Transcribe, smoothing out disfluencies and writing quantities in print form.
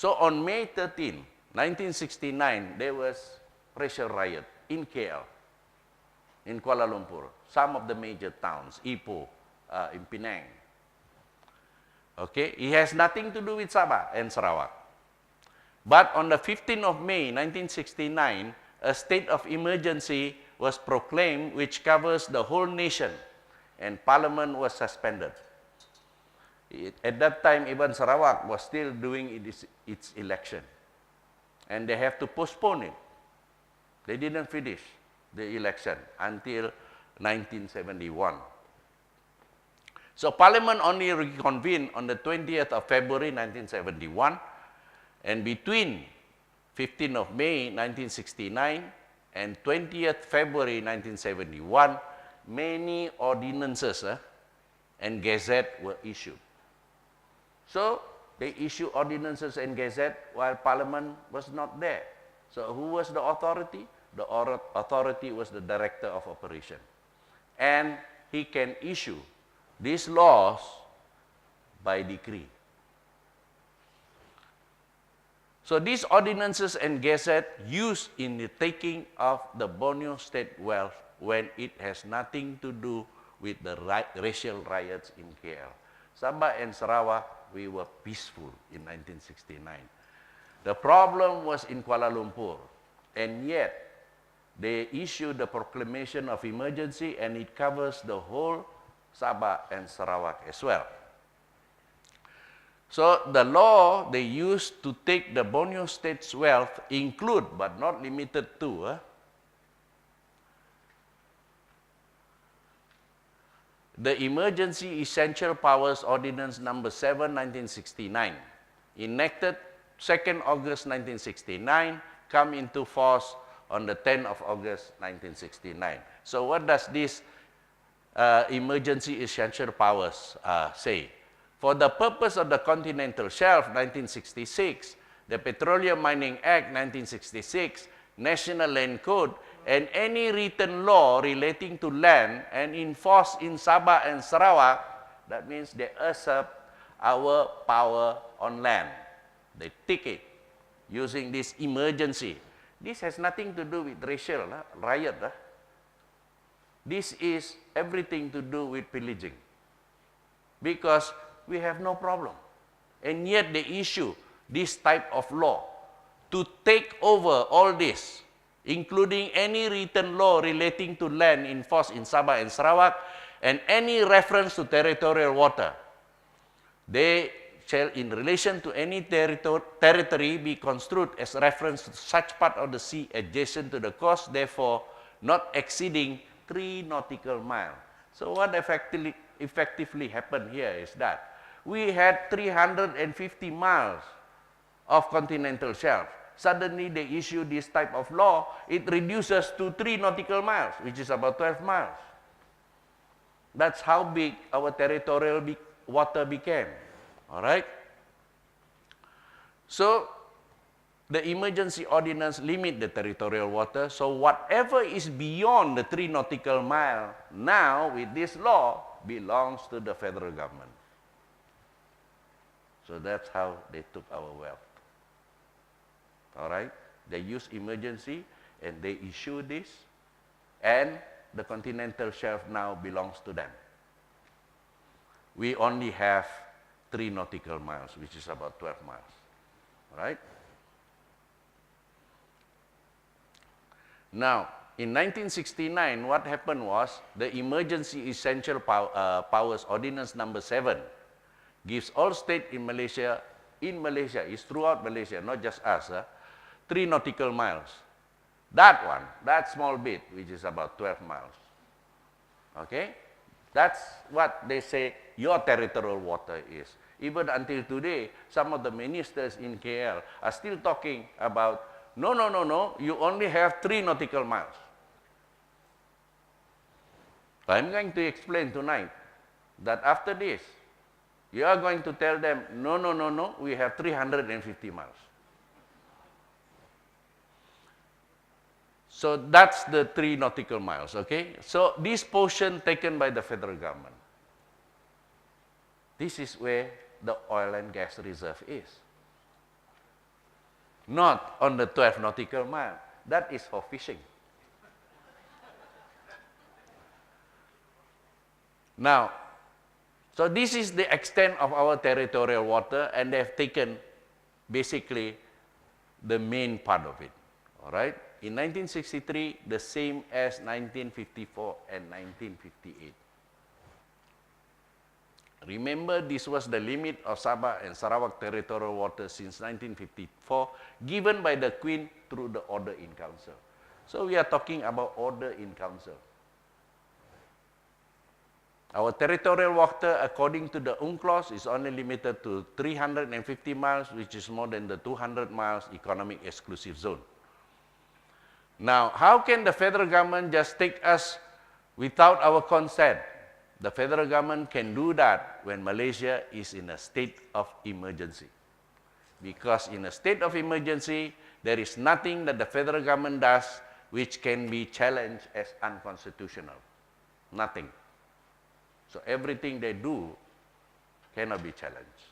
So on May 13, 1969, there was racial riot in KL, in Kuala Lumpur, some of the major towns, Ipoh, in Penang. Okay, it has nothing to do with Sabah and Sarawak. But on the 15th of May, 1969, a state of emergency was proclaimed which covers the whole nation, and Parliament was suspended. At that time, even Sarawak was still doing its election, and they have to postpone it. They didn't finish the election until 1971. So Parliament only reconvened on the 20th of February 1971, and between 15th of May 1969 and 20th February 1971, many ordinances and gazette were issued. So they issued ordinances and gazette while Parliament was not there. So who was the authority? The authority was the Director of Operation. And he can issue these laws by decree. So these ordinances and gazette used in the taking of the Borneo state wealth when it has nothing to do with the racial riots in KL. Sabah and Sarawak, we were peaceful in 1969. The problem was in Kuala Lumpur, and yet they issued the proclamation of emergency, and it covers the whole Sabah and Sarawak as well. So the law they used to take the Borneo state's wealth include, but not limited to, the Emergency Essential Powers Ordinance Number 7, 1969, enacted 2nd August 1969, come into force on the 10th of August 1969. So what does this Emergency Essential Powers say? For the purpose of the Continental Shelf, 1966, the Petroleum Mining Act, 1966, National Land Code, and any written law relating to land and enforced in Sabah and Sarawak, that means they usurp our power on land. They take it using this emergency. This has nothing to do with racial riot. This is everything to do with pillaging. Because we have no problem. And yet they issue this type of law to take over all this, including any written law relating to land enforced in Sabah and Sarawak, and any reference to territorial water. They shall, in relation to any territory, be construed as reference to such part of the sea adjacent to the coast, therefore not exceeding 3 nautical miles. So what effectively happened here is that we had 350 miles of continental shelf. Suddenly they issue this type of law, it reduces to 3 nautical miles, which is about 12 miles. That's how big our territorial water became. All right? So the emergency ordinance limit the territorial water, so whatever is beyond the 3 nautical mile now with this law belongs to the federal government. So that's how they took our wealth. All right? They use emergency and they issue this, and the continental shelf now belongs to them. We only have 3 nautical miles, which is about 12 miles. All right? Now, in 1969, what happened was the Emergency Essential Powers Ordinance Number 7 gives all states in Malaysia, is throughout Malaysia, not just us, 3 nautical miles. That one, that small bit, which is about 12 miles. Okay? That's what they say your territorial water is. Even until today, some of the ministers in KL are still talking about, no, you only have 3 nautical miles. I'm going to explain tonight that after this, you are going to tell them, no, we have 350 miles. So that's the 3 nautical miles, okay? So this portion taken by the federal government. This is where the oil and gas reserve is. not on the 12 nautical mile. That is for fishing. Now, so this is the extent of our territorial water, and they have taken basically the main part of it. All right? In 1963, the same as 1954 and 1958. Remember, this was the limit of Sabah and Sarawak territorial water since 1954, given by the Queen through the Order in Council. So we are talking about Order in Council. Our territorial water, according to the UNCLOS, is only limited to 350 miles, which is more than the 200 miles economic exclusive zone. Now, how can the federal government just take us without our consent? The federal government can do that when Malaysia is in a state of emergency. Because in a state of emergency, there is nothing that the federal government does which can be challenged as unconstitutional. Nothing. So everything they do cannot be challenged.